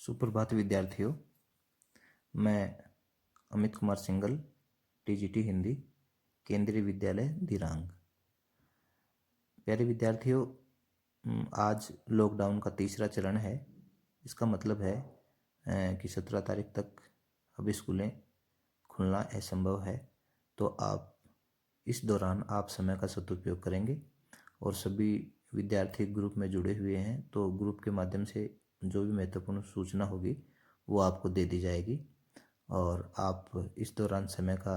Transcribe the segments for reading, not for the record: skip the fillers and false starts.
सुप्रभात विद्यार्थियों। मैं अमित कुमार सिंगल, टीजीटी हिंदी, केंद्रीय विद्यालय दिरांग। प्यारे विद्यार्थियों, आज लॉकडाउन का तीसरा चरण है। इसका मतलब है कि 17 तारीख तक अब स्कूलें खुलना असंभव है। तो आप इस दौरान आप समय का सदुपयोग करेंगे और सभी विद्यार्थी ग्रुप में जुड़े हुए हैं, तो ग्रुप के माध्यम से जो भी महत्वपूर्ण सूचना होगी वो आपको दे दी जाएगी और आप इस दौरान समय का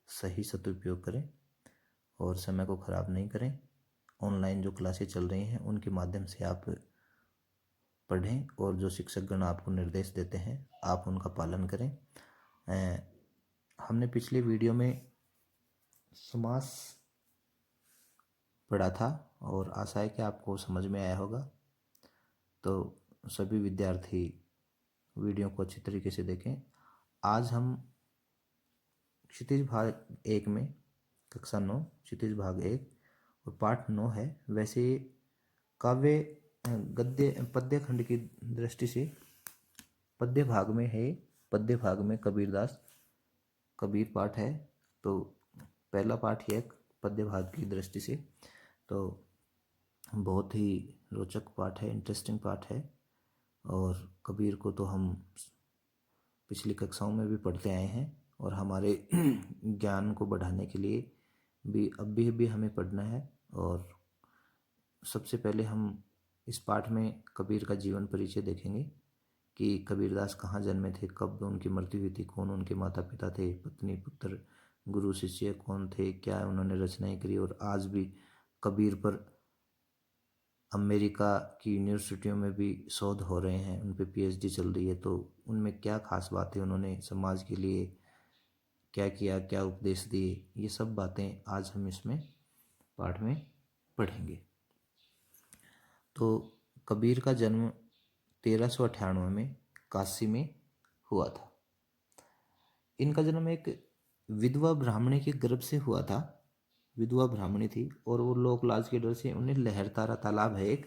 सही सदुपयोग करें और समय को ख़राब नहीं करें। ऑनलाइन जो क्लासें चल रही हैं उनके माध्यम से आप पढ़ें और जो शिक्षकगण आपको निर्देश देते हैं आप उनका पालन करें। हमने पिछले वीडियो में समास पढ़ा था और आशा है कि आपको समझ में आया होगा। तो सभी विद्यार्थी वीडियो को अच्छी तरीके से देखें। आज हम क्षितिज भाग 1 में कक्षा 9 क्षितिज भाग 1 और पाठ 9 है। वैसे काव्य गद्य पद्य खंड की दृष्टि से पद्य भाग में है। पद्य भाग में कबीर पाठ है। तो पहला पाठ है पद्य भाग की दृष्टि से, तो बहुत ही रोचक पाठ है, इंटरेस्टिंग पाठ है। और कबीर को तो हम पिछली कक्षाओं में भी पढ़ते आए हैं और हमारे ज्ञान को बढ़ाने के लिए भी अब भी हमें पढ़ना है। और सबसे पहले हम इस पाठ में कबीर का जीवन परिचय देखेंगे कि कबीरदास कहाँ जन्मे थे, कब उनकी मृत्यु हुई थी, कौन उनके माता पिता थे, पत्नी पुत्र गुरु शिष्य कौन थे, क्या उन्होंने रचनाएं करी। और आज भी कबीर पर अमेरिका की यूनिवर्सिटियों में भी शोध हो रहे हैं, उन पे पीएचडी चल रही है। तो उनमें क्या खास बातें उन्होंने समाज के लिए क्या किया, क्या उपदेश दिए, ये सब बातें आज हम इसमें पाठ में पढ़ेंगे। तो कबीर का जन्म 1398 में काशी में हुआ था। इनका जन्म एक विधवा ब्राह्मणी के गर्भ से हुआ था। विधवा ब्राह्मणी थी और वो लोक लाज के डर से उन्हें लहरतारा तालाब है एक,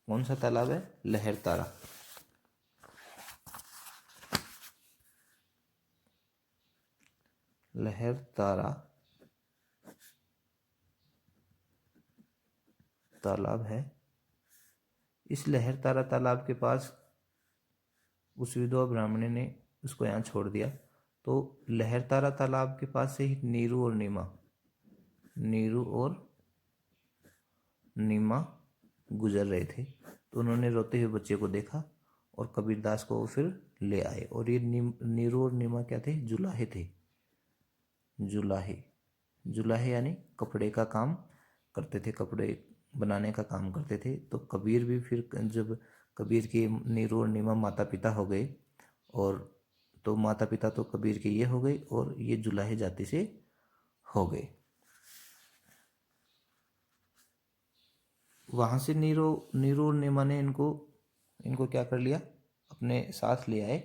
कौन सा तालाब है, लहरतारा, लहरतारा तालाब है। इस लहरतारा तालाब के पास उस विधवा ब्राह्मणी ने उसको यहाँ छोड़ दिया। तो लहरतारा तालाब के पास से ही नीरू और नीमा गुजर रहे थे। तो उन्होंने रोते हुए बच्चे को देखा और कबीरदास को फिर ले आए। और ये नीरू और नीमा क्या थे, जुलाहे थे। जुलाहे यानी कपड़े का काम करते थे, कपड़े बनाने का काम करते थे। तो कबीर भी फिर जब कबीर के नीरू और नीमा माता पिता हो गए, और तो माता पिता तो कबीर के ये हो गए और ये जुलाहे जाति से हो गए। वहाँ से नीरू और नीमा ने इनको क्या कर लिया, अपने साथ ले आए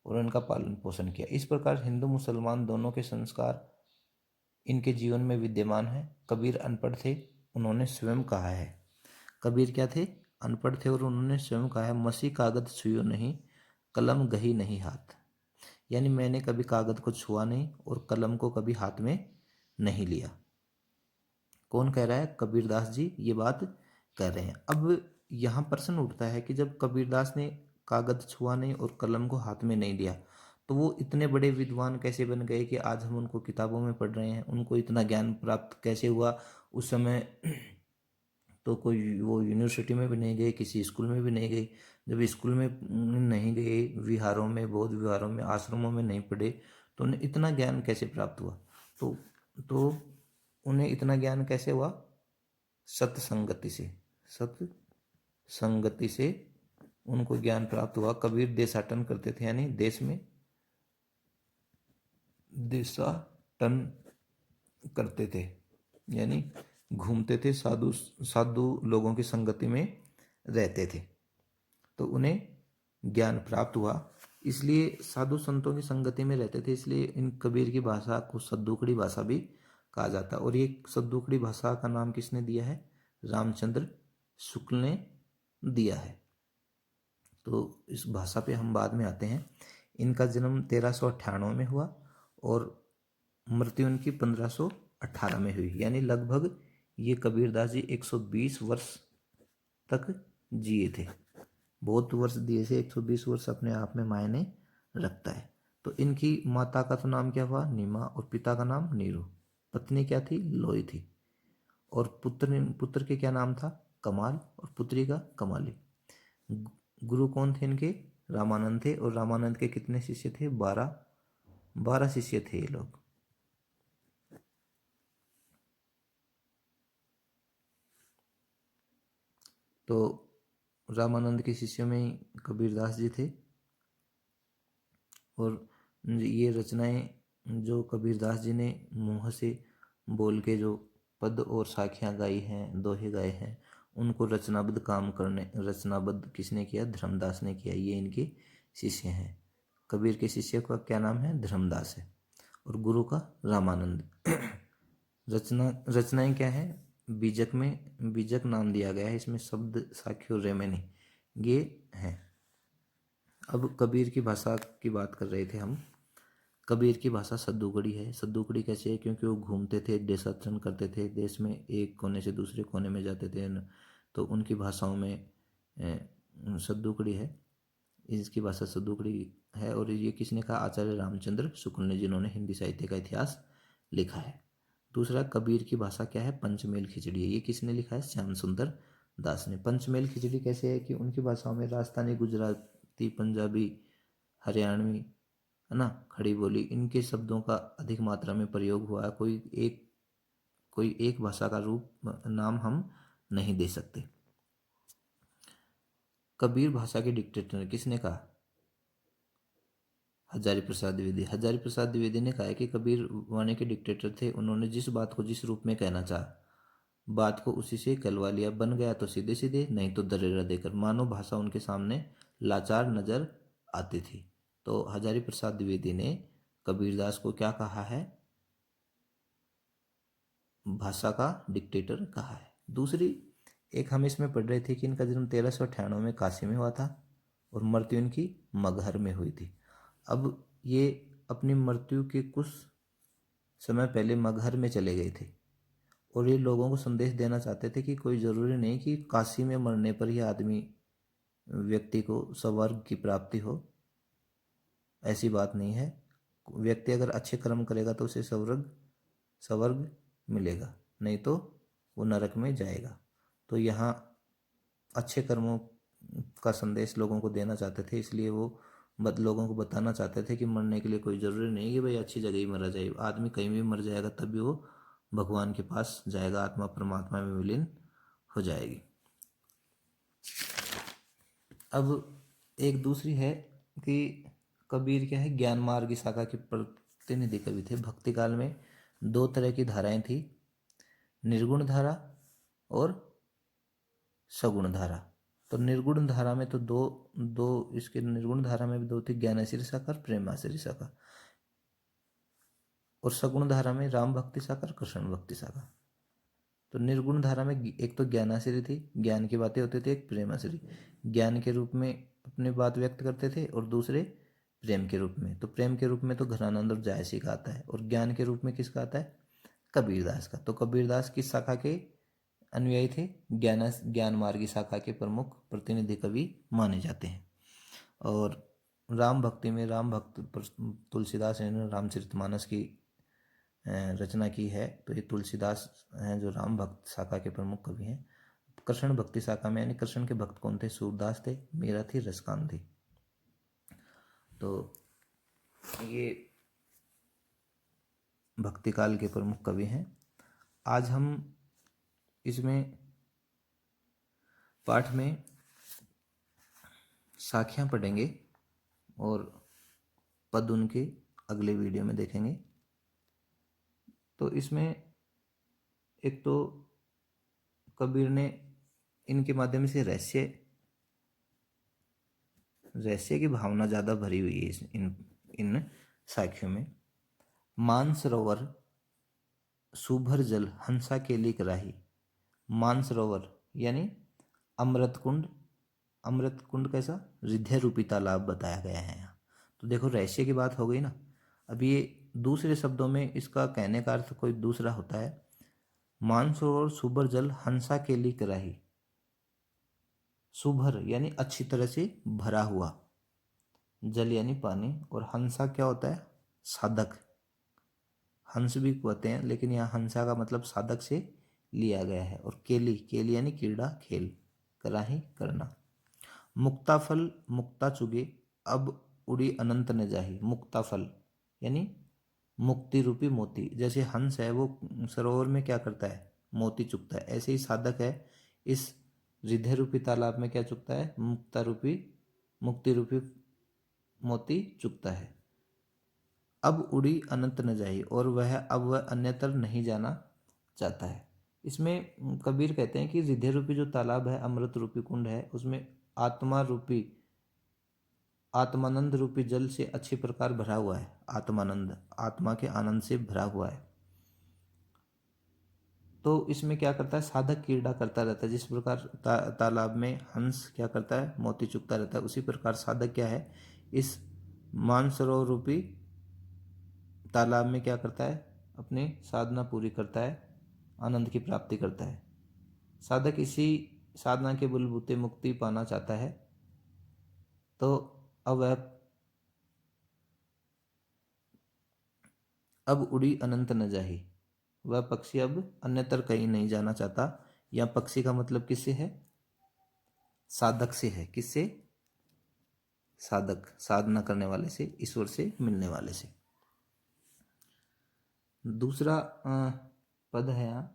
और उनका पालन पोषण किया। इस प्रकार हिंदू मुसलमान दोनों के संस्कार इनके जीवन में विद्यमान है। कबीर अनपढ़ थे, उन्होंने स्वयं कहा है। कबीर क्या थे, अनपढ़ थे और उन्होंने स्वयं कहा है, मसी कागज छुयो नहीं, कलम गही नहीं हाथ। यानी मैंने कभी कागज को छुआ नहीं और कलम को कभी हाथ में नहीं लिया। कौन कह रहा है, कबीरदास जी ये बात कह रहे हैं। अब यहाँ प्रश्न उठता है कि जब कबीरदास ने कागज छुआ नहीं और कलम को हाथ में नहीं लिया, तो वो इतने बड़े विद्वान कैसे बन गए कि आज हम उनको किताबों में पढ़ रहे हैं। उनको इतना ज्ञान प्राप्त कैसे हुआ। उस समय तो कोई वो यूनिवर्सिटी में भी नहीं गए, किसी स्कूल में भी नहीं गए। जब स्कूल में नहीं गए, विहारों में, बौद्ध विहारों में, आश्रमों में नहीं पढ़े, तो उन्हें इतना ज्ञान कैसे प्राप्त हुआ। तो उन्हें इतना ज्ञान कैसे हुआ, सत्संगति से उनको ज्ञान प्राप्त हुआ। कबीर देशाटन करते थे, यानी देश में देशाटन करते थे, यानी घूमते थे, साधु लोगों की संगति में रहते थे। तो उन्हें ज्ञान प्राप्त हुआ, इसलिए साधु संतों की संगति में रहते थे। इसलिए इन कबीर की भाषा को सद्दुकड़ी भाषा भी कहा जाता है। और ये सद्दुकड़ी भाषा का नाम किसने दिया है, रामचंद्र शुक्ल ने दिया है। तो इस भाषा पे हम बाद में आते हैं। इनका जन्म 1398 में हुआ और मृत्यु इनकी 1518 में हुई, यानी लगभग ये कबीरदास जी 120 वर्ष तक जिए थे। बहुत वर्ष दिए थे, 120 वर्ष अपने आप में मायने रखता है। तो इनकी माता का तो नाम क्या हुआ, नीमा, और पिता का नाम नीरू। पत्नी क्या थी, लोई थी। और पुत्र के क्या नाम था, कमाल, और पुत्री का कमाली। गुरु कौन थे इनके, रामानंद थे। और रामानंद के कितने शिष्य थे, 12 शिष्य थे ये लोग। तो रामानंद के शिष्यों में कबीरदास जी थे। और ये रचनाएं जो कबीरदास जी ने मुँह से बोल के जो पद और साखियाँ गाई हैं, दोहे गाए हैं, उनको रचनाबद्ध किसने किया, धर्मदास ने किया। ये इनके शिष्य हैं। कबीर के शिष्य का क्या नाम है, धर्मदास है, और गुरु का रामानंद। रचनाएं क्या है, बीजक नाम दिया गया है इसमें, शब्द, साखी और रेमेनी ये हैं। अब कबीर की भाषा की बात कर रहे थे हम। कबीर की भाषा सद्दूकड़ी है। सद्दूकड़ी कैसे है, क्योंकि वो घूमते थे, देशाटन करते थे, देश में एक कोने से दूसरे कोने में जाते थे तो उनकी भाषाओं में सद्दूकड़ी है। इसकी भाषा सद्दूकड़ी है। और ये किसने कहा, आचार्य रामचंद्र शुक्ल ने, जिन्होंने हिंदी साहित्य का इतिहास लिखा है। दूसरा, कबीर की भाषा क्या है, पंचमेल खिचड़ी है। ये किसने लिखा है, श्याम सुंदर दास ने। पंचमेल खिचड़ी कैसे है कि उनकी भाषाओं में राजस्थानी, गुजराती, पंजाबी, हरियाणवी, है ना, खड़ी बोली, इनके शब्दों का अधिक मात्रा में प्रयोग हुआ है। कोई एक भाषा का रूप नाम हम नहीं दे सकते। कबीर भाषा के डिक्टेटर किसने कहा, हजारी प्रसाद द्विवेदी। हजारी प्रसाद द्विवेदी ने कहा है कि कबीर वाणी के डिक्टेटर थे। उन्होंने जिस बात को जिस रूप में कहना चाहा, बात को उसी से कहलवा लिया। बन गया तो सीधे सीधे, नहीं तो दरेरा देकर। मानो भाषा उनके सामने लाचार नजर आती थी। तो हजारी प्रसाद द्विवेदी ने कबीरदास को क्या कहा है, भाषा का डिक्टेटर कहा है। दूसरी एक हम इसमें पढ़ रहे थे कि इनका जन्म 1398 में काशी में हुआ था और मृत्यु इनकी मगहर में हुई थी। अब ये अपनी मृत्यु के कुछ समय पहले मगहर में चले गए थे और ये लोगों को संदेश देना चाहते थे कि कोई ज़रूरी नहीं कि काशी में मरने पर ही व्यक्ति को स्वर्ग की प्राप्ति हो। ऐसी बात नहीं है। व्यक्ति अगर अच्छे कर्म करेगा तो उसे स्वर्ग मिलेगा, नहीं तो वो नरक में जाएगा। तो यहाँ अच्छे कर्मों का संदेश लोगों को देना चाहते थे, इसलिए वो लोगों को बताना चाहते थे कि मरने के लिए कोई ज़रूरी नहीं कि भाई अच्छी जगह ही मरा जाए। आदमी कहीं भी मर जाएगा तब भी वो भगवान के पास जाएगा, आत्मा परमात्मा में विलीन हो जाएगी। अब एक दूसरी है कि कबीर क्या है, ज्ञान मार्ग की शाखा के प्रतिनिधि कवि थे। भक्ति काल में 2 तरह की धाराएं थी, निर्गुण धारा और सगुण धारा। तो निर्गुण धारा में तो दो इसके निर्गुण धारा में भी 2 थी, ज्ञानाश्री शाखा और प्रेमाश्री शाखा। और सगुण धारा में राम भक्ति शाखा और कृष्ण भक्ति शाखा। तो निर्गुण धारा में एक तो ज्ञानाश्री थी, ज्ञान की बातें होती थी, एक प्रेमाश्री, ज्ञान के रूप में अपनी बात व्यक्त करते थे, और दूसरे प्रेम के रूप में। तो प्रेम के रूप में तो घनानंद और जायसी का आता है, और ज्ञान के रूप में किसका आता है, कबीरदास का। तो कबीरदास किस शाखा के अनुयायी थे, ज्ञान मार्गी शाखा के प्रमुख प्रतिनिधि कवि माने जाते हैं। और राम भक्ति में राम भक्त तुलसीदास ने रामचरितमानस की रचना की है। तो ये तुलसीदास हैं जो राम भक्त शाखा के प्रमुख कवि हैं। कृष्ण भक्ति शाखा में, यानी कृष्ण के भक्त कौन थे, सूरदास थे, मीरा थी, रसकान थी। तो ये भक्ति काल के प्रमुख कवि हैं। आज हम इसमें पाठ में साखियाँ पढ़ेंगे और पद उनके अगले वीडियो में देखेंगे। तो इसमें एक तो कबीर ने इनके माध्यम से रहस्य की भावना ज़्यादा भरी हुई है इन साखियों में। मानसरोवर सुभर जल हंसा के लिए कराही। मानसरोवर यानी अमृत कुंड, अमृत कुंड कैसा, हृदय रूपी तालाब बताया गया है यहाँ। तो देखो रहस्य की बात हो गई ना। अब ये दूसरे शब्दों में इसका कहने का अर्थ कोई दूसरा होता है। मानसरोवर सुभर जल हंसा केली कराही। सुभर यानी अच्छी तरह से भरा हुआ, जल यानी पानी, और हंसा क्या होता है, साधक। हंस भी कहते हैं, लेकिन यहाँ हंसा का मतलब साधक से लिया गया है। और केली, केली यानी क्रीड़ा खेल, कराही करना। मुक्ता फल मुक्ता चुगे अब उड़ी अनंत न जाही। मुक्ता फल यानी मुक्ति रूपी मोती। जैसे हंस है वो सरोवर में क्या करता है, मोती चुगता है, ऐसे ही साधक है इस हृदय रूपी तालाब में क्या चुगता है, मुक्ता रूपी, मुक्ति रूपी मोती चुगता है। अब उड़ी अनंत न जाही, और वह अन्यतर नहीं जाना चाहता है। इसमें कबीर कहते हैं कि हृदय रूपी जो तालाब है, अमृत रूपी कुंड है, उसमें आत्मा रूपी, आत्मानंद रूपी जल से अच्छी प्रकार भरा हुआ है। आत्मानंद, आत्मा के आनंद से भरा हुआ है। तो इसमें क्या करता है, साधक क्रीड़ा करता रहता है। जिस प्रकार तालाब में हंस क्या करता है, मोती चुगता रहता है, उसी प्रकार साधक क्या है, इस मानसरोवर रूपी तालाब में क्या करता है, अपनी साधना पूरी करता है, आनंद की प्राप्ति करता है। साधक इसी साधना के बलबूते मुक्ति पाना चाहता है। तो अब उड़ी अनंत न जाही, वह पक्षी अब अन्यतर कहीं नहीं जाना चाहता। या पक्षी का मतलब किससे है, साधक से है। किससे, साधक, साधना करने वाले से, ईश्वर से मिलने वाले से। दूसरा पद है यहाँ,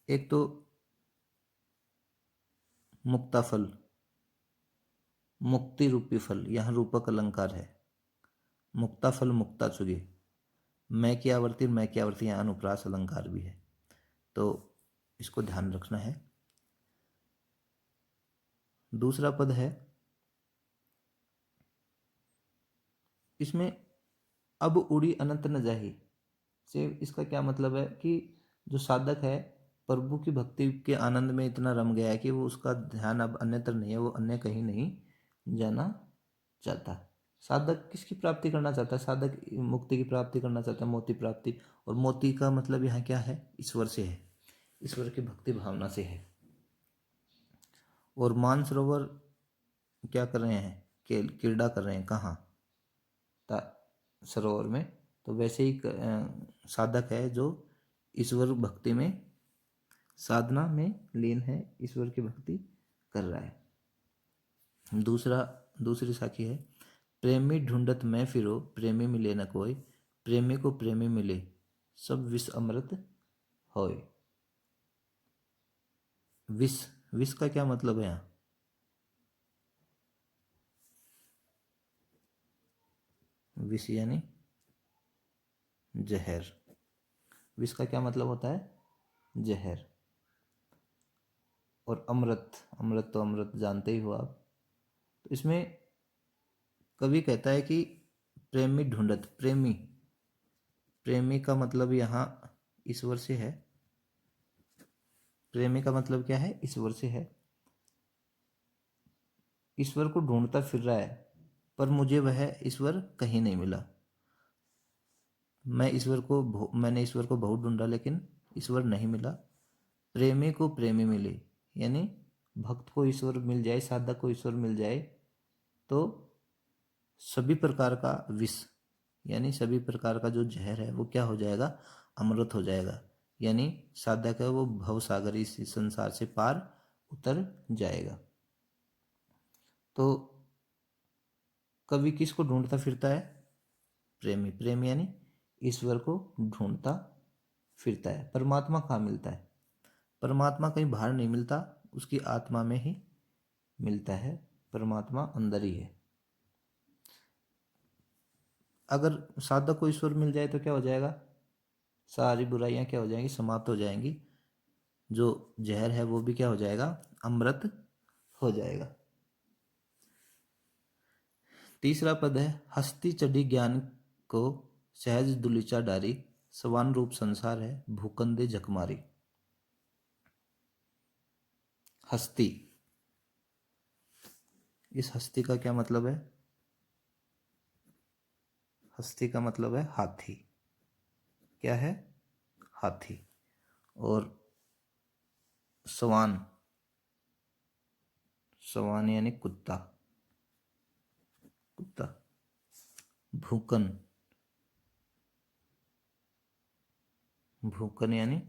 एक तो मुक्ता फल, मुक्ति रूपी फल, यहाँ रूपक अलंकार है। मुक्ता फल मुक्ता चुगे, मैं की आवृत्ति यहाँ अनुप्रास अलंकार भी है, तो इसको ध्यान रखना है। दूसरा पद है, इसमें अब उड़ी अनंत न जाही से इसका क्या मतलब है कि जो साधक है प्रभु की भक्ति के आनंद में इतना रम गया है कि वो, उसका ध्यान अब अन्यत्र नहीं है, वो अन्य कहीं नहीं जाना चाहता। साधक किसकी प्राप्ति करना चाहता है, साधक मुक्ति की प्राप्ति करना चाहता है, मोती प्राप्ति। और मोती का मतलब यहाँ क्या है, ईश्वर से है, ईश्वर की भक्ति भावना से है। और मानसरोवर क्या कर रहे हैं, क्रीड़ा कर रहे हैं, कहाँ, सरोवर में। तो वैसे ही साधक है जो ईश्वर भक्ति में, साधना में लीन है, ईश्वर की भक्ति कर रहा है। दूसरी साखी है, प्रेमी ढूंढत मैं फिरो प्रेमी मिले न कोई, प्रेमी को प्रेमी मिले सब विष अमृत होय। विष, विष का क्या मतलब है यहाँ, विष यानी जहर। विष का क्या मतलब होता है, जहर। और अमृत, अमृत तो अमृत जानते ही हो आप। तो इसमें कवि कहता है कि प्रेमी ढूंढत, प्रेमी, प्रेमी का मतलब यहाँ ईश्वर से है। प्रेमी का मतलब क्या है, ईश्वर से है। ईश्वर को ढूंढता फिर रहा है, पर मुझे वह ईश्वर कहीं नहीं मिला। मैंने ईश्वर को बहुत ढूंढा, लेकिन ईश्वर नहीं मिला। प्रेमी को प्रेमी मिले, यानी भक्त को ईश्वर मिल जाए, साधक को ईश्वर मिल जाए, तो सभी प्रकार का विष, यानी सभी प्रकार का जो जहर है वो क्या हो जाएगा, अमृत हो जाएगा। यानी साधक है वो भव सागर, इस संसार से पार उतर जाएगा। तो कवि किसको ढूंढता फिरता है, प्रेमी, प्रेमी यानी ईश्वर को ढूंढता फिरता है। परमात्मा कहाँ मिलता है, परमात्मा कहीं बाहर नहीं मिलता, उसकी आत्मा में ही मिलता है। परमात्मा अंदर ही है। अगर साधक को ईश्वर मिल जाए तो क्या हो जाएगा, सारी बुराइयां क्या हो जाएंगी, समाप्त हो जाएंगी। जो जहर है वो भी क्या हो जाएगा, अमृत हो जाएगा। तीसरा पद है, हस्ती चढ़ी ज्ञान को सहज दुलिचा डारी, सवान रूप संसार है भूकंदे झकमारी। हस्ती। इस हस्ती का क्या मतलब है? हस्ती का मतलब है हाथी। क्या है? हाथी। और सवान, सवान यानी कुत्ता, कुत्ता। भूकन, भूकन यानी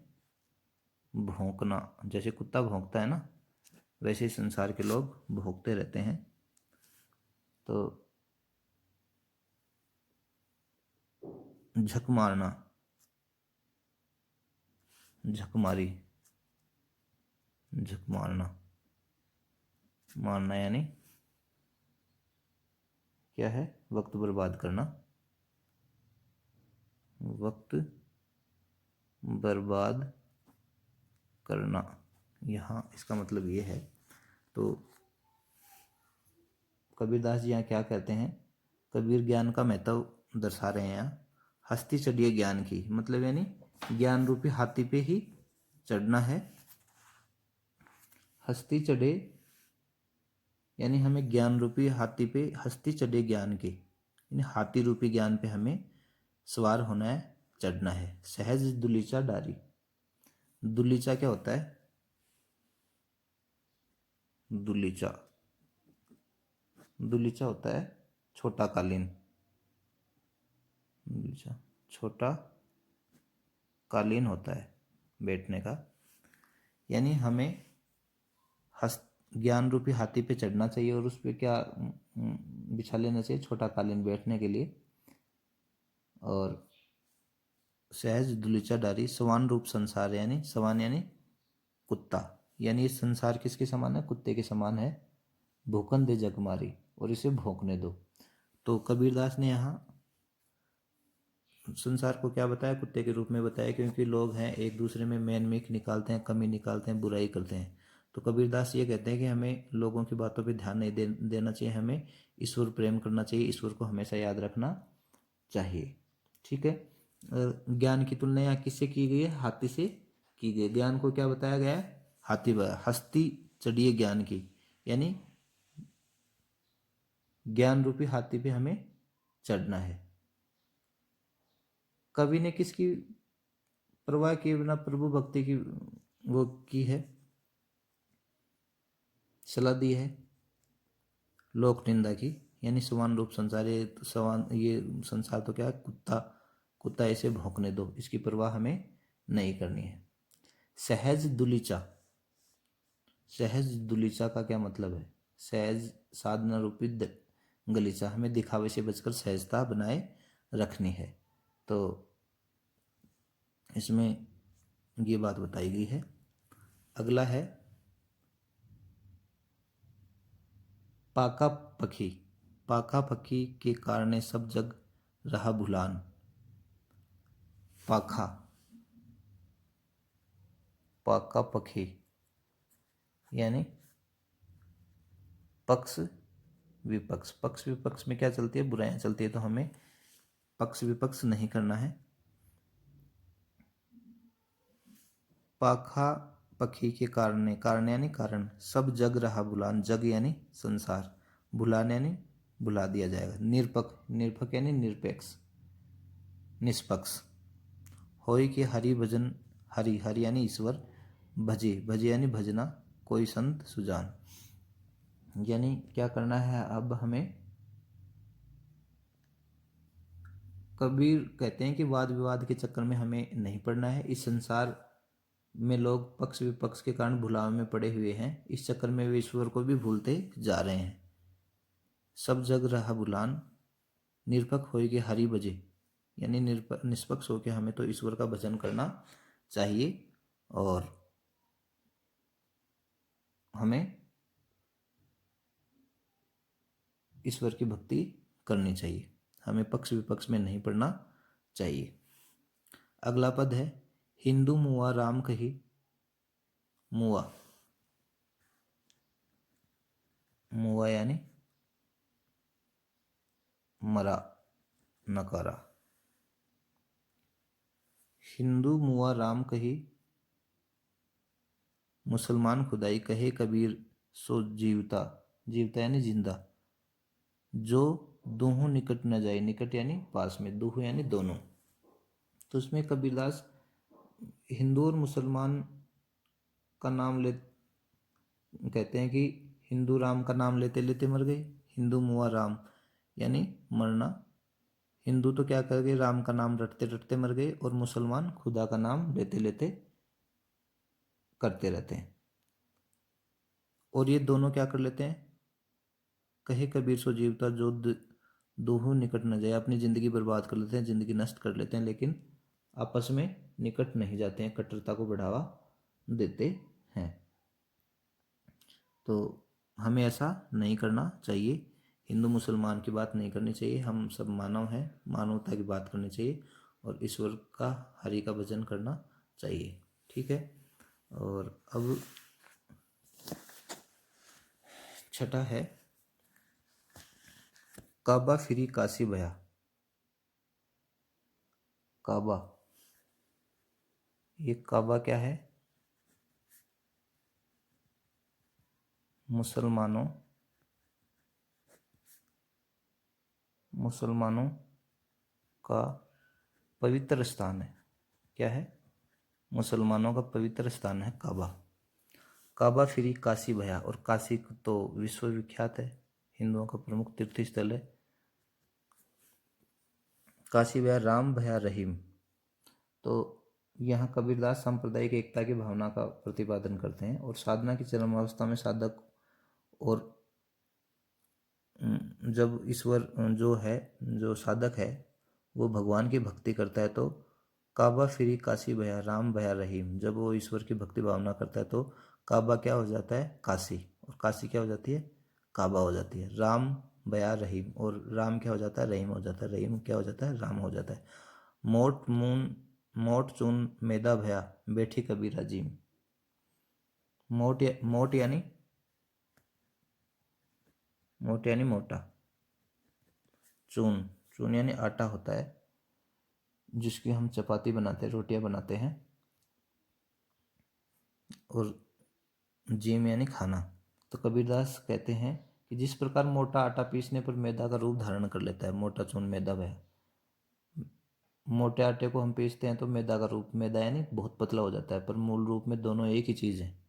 भौंकना। जैसे कुत्ता भौंकता है ना, वैसे ही संसार के लोग भौंकते रहते हैं। तो झक मारना, झक मारी, झक मारना। मारना यानी क्या है? वक्त बर्बाद करना, वक्त बर्बाद करना। यहाँ इसका मतलब ये है। तो कबीरदास जी यहाँ क्या कहते हैं? कबीर ज्ञान का महत्व दर्शा रहे हैं यहाँ। हस्ती चढ़िए ज्ञान की, मतलब यानी ज्ञान रूपी हाथी पे ही चढ़ना है। हस्ती चढ़े यानी हमें ज्ञान रूपी हाथी पे, हस्ती चढ़े ज्ञान के यानी हाथी रूपी ज्ञान पे हमें सवार होना है, चढ़ना है। सहज दुलीचा डारी। दुलीचा क्या होता है? दुलीचा, दुलीचा होता है छोटा कालीन। दुलीचा छोटा कालीन होता है बैठने का। यानी हमें हस्त ज्ञान रूपी हाथी पे चढ़ना चाहिए और उस पे क्या बिछा लेना चाहिए? छोटा कालीन बैठने के लिए। और सहज दुलीचा डारी, सवान रूप संसार यानी सवान यानी कुत्ता। यानी ये संसार किसके समान है? कुत्ते के समान है। भूकन दे जग मारी, और इसे भौंकने दो। तो कबीरदास ने यहाँ संसार को क्या बताया? कुत्ते के रूप में बताया, क्योंकि लोग हैं एक दूसरे में मैन मेख निकालते हैं, कमी निकालते हैं, बुराई करते हैं। तो कबीरदास ये कहते हैं कि हमें लोगों की बातों पे ध्यान नहीं देना चाहिए, हमें ईश्वर प्रेम करना चाहिए, ईश्वर को हमेशा याद रखना चाहिए। ठीक है। ज्ञान की तुलना यहाँ किससे की गई है? हाथी से की गई। ज्ञान को क्या बताया गया है? हाथी। हस्ती चढ़िए ज्ञान की, यानी ज्ञान रूपी हाथी पे हमें चढ़ना है। कवि ने किसकी परवाह किए बिना प्रभु भक्ति की वो की है, सलाह दी है? लोक निंदा की। यानी समान रूप संसार, ये समान, ये संसार तो क्या है? कुत्ता, कुत्ता इसे भौंकने दो, इसकी परवाह हमें नहीं करनी है। सहज दुलीचा, सहज दुलीचा का क्या मतलब है? सहज साधना रूपी गलीचा, हमें दिखावे से बचकर सहजता बनाए रखनी है। तो इसमें ये बात बताई गई है। अगला है पाका पखी। पाका पखी के कारण सब जग रहा भुलान। पाखा, पाका पखी यानी पक्ष विपक्ष। पक्ष विपक्ष में क्या चलती है? बुराइयां चलती है। तो हमें पक्ष विपक्ष नहीं करना है। पाखा पखी के कारण, कारण यानी कारण, सब जग रहा भुलान। जग यानी संसार, भुलान यानी भुला दिया जाएगा। निरपक, निरपक यानी निरपेक्ष, निष्पक्ष। होई के हरि भजन, हरि, हरि यानी ईश्वर, भजे, भजे यानी भजना, कोई संत सुजान। यानी क्या करना है अब हमें? कबीर कहते हैं कि वाद विवाद के चक्कर में हमें नहीं पड़ना है। इस संसार में लोग पक्ष विपक्ष के कारण भुलाव में पड़े हुए हैं, इस चक्कर में वे ईश्वर को भी भूलते जा रहे हैं। सब जग रहा भुलान, निरपक होइगे हरि भजे, यानी निष्पक्ष होकर हमें तो ईश्वर का भजन करना चाहिए और हमें ईश्वर की भक्ति करनी चाहिए। हमें पक्ष विपक्ष में नहीं पड़ना चाहिए। अगला पद है हिंदू मुआ राम कही। मुआ, मुआ यानी मरा, नकारा। हिंदू मुआ राम कही, मुसलमान खुदाई कहे कबीर सो जीवता, जीवता यानी जिंदा, जो दोहों निकट न जाए, निकट यानी पास में, दोहों यानी दोनों। तो इसमें कबीरदास हिंदू और मुसलमान का नाम ले, कहते हैं कि हिंदू राम का नाम लेते लेते मर गए, हिंदू मुआ राम यानी मरना। हिंदू तो क्या कर गए, राम का नाम रटते रटते मर गए, और मुसलमान खुदा का नाम लेते लेते करते रहते हैं। और ये दोनों क्या कर लेते हैं, कहे कबीर सो जीवता, जो दोहों निकट न जाए, अपनी जिंदगी बर्बाद कर लेते हैं, जिंदगी नष्ट कर लेते हैं, लेकिन आपस में निकट नहीं जाते हैं, कट्टरता को बढ़ावा देते हैं। तो हमें ऐसा नहीं करना चाहिए, हिंदू मुसलमान की बात नहीं करनी चाहिए, हम सब मानव हैं, मानवता की बात करनी चाहिए, और ईश्वर का, हरि का भजन करना चाहिए। ठीक है। और अब छठा है, काबा फिरी काशी भया। काबा, ये काबा क्या है, मुसलमानों का पवित्र स्थान है। क्या है, मुसलमानों का पवित्र स्थान है काबा। काबा फिरी काशी भया, और काशी तो विश्वविख्यात है, हिंदुओं का प्रमुख तीर्थ स्थल है। काशी भया राम भया रहीम। तो यहाँ कबीरदास सांप्रदायिक एकता की भावना का प्रतिपादन करते हैं, और साधना की चरम अवस्था में साधक, और जब ईश्वर जो है, जो साधक है, वो भगवान की भक्ति करता है, तो काबा फिरी काशी भया राम भया रहीम, जब वो ईश्वर की भक्ति भावना करता है तो काबा क्या हो जाता है, काशी, और काशी क्या हो जाती है, काबा हो जाती है। राम भया रहीम, और राम क्या हो जाता है, रहीम हो जाता है, रहीम क्या हो जाता है, राम हो जाता है। मोट चून मैदा भया, बैठी कबीरा जीम। मोट यानी मोटा, चून यानी आटा होता है, जिसकी हम चपाती बनाते हैं, रोटियां बनाते हैं, और जीम यानी खाना। तो कबीरदास कहते हैं कि जिस प्रकार मोटा आटा पीसने पर मैदा का रूप धारण कर लेता है, मोटा चून मैदा वह, मोटे आटे को हम पीसते हैं तो मैदा का रूप, मैदा यानी बहुत पतला हो जाता है, पर मूल रूप में दोनों एक ही चीज़ है।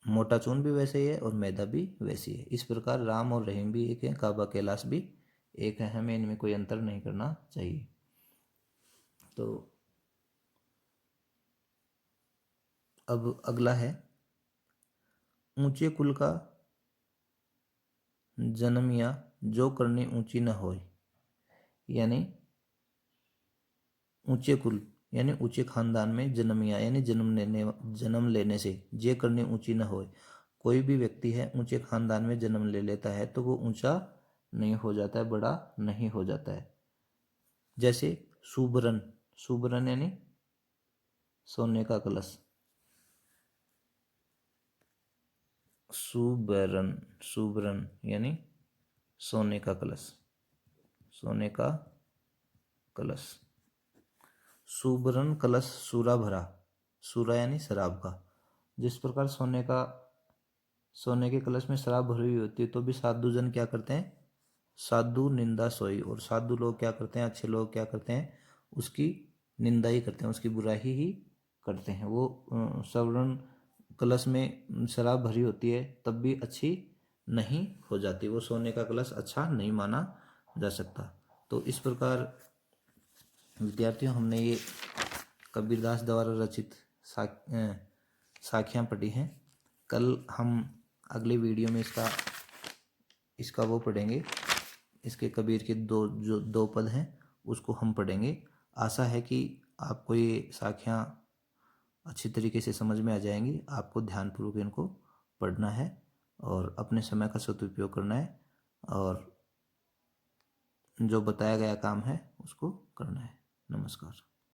मोटा चून भी वैसे ही है और मैदा भी वैसी है। इस प्रकार राम और रहीम भी एक है, काबा कैलाश भी एक है, हमें इनमें कोई अंतर नहीं करना चाहिए। तो अब अगला है, ऊंचे कुल का जन्मिया, जो करनी ऊंची न होए। यानी ऊंचे कुल यानी ऊंचे खानदान में जन्मिया, यानी जन्म लेने से, जे करनी ऊंची न होए। कोई भी व्यक्ति है ऊंचे खानदान में जन्म ले लेता है तो वो ऊंचा नहीं हो जाता है, बड़ा नहीं हो जाता है। जैसे सुबरन, सुबरन यानी सोने का कलश, सुबरन, सुबरन यानी सोने का कलश, सोने का कलश। सुबरन कलश सूरा भरा, सूरा यानी शराब का। जिस प्रकार सोने के कलश में शराब भरी हुई होती है, तो भी साधु जन क्या करते हैं, साधु निंदा सोई, और साधु लोग क्या करते हैं, अच्छे लोग क्या करते हैं, उसकी निंदा ही करते हैं, उसकी बुराई ही करते हैं। वो स्वर्ण कलश में शराब भरी होती है तब भी अच्छी नहीं हो जाती, वो सोने का कलश अच्छा नहीं माना जा सकता। तो इस प्रकार विद्यार्थियों, हमने ये कबीरदास द्वारा रचित साखियाँ पढ़ी हैं। कल हम अगले वीडियो में इसका वो पढ़ेंगे, इसके कबीर के जो दो पद हैं उसको हम पढ़ेंगे। आशा है कि आपको ये साखियाँ अच्छी तरीके से समझ में आ जाएंगी। आपको ध्यानपूर्वक इनको पढ़ना है और अपने समय का सदुपयोग करना है, और जो बताया गया काम है उसको करना है। नमस्कार।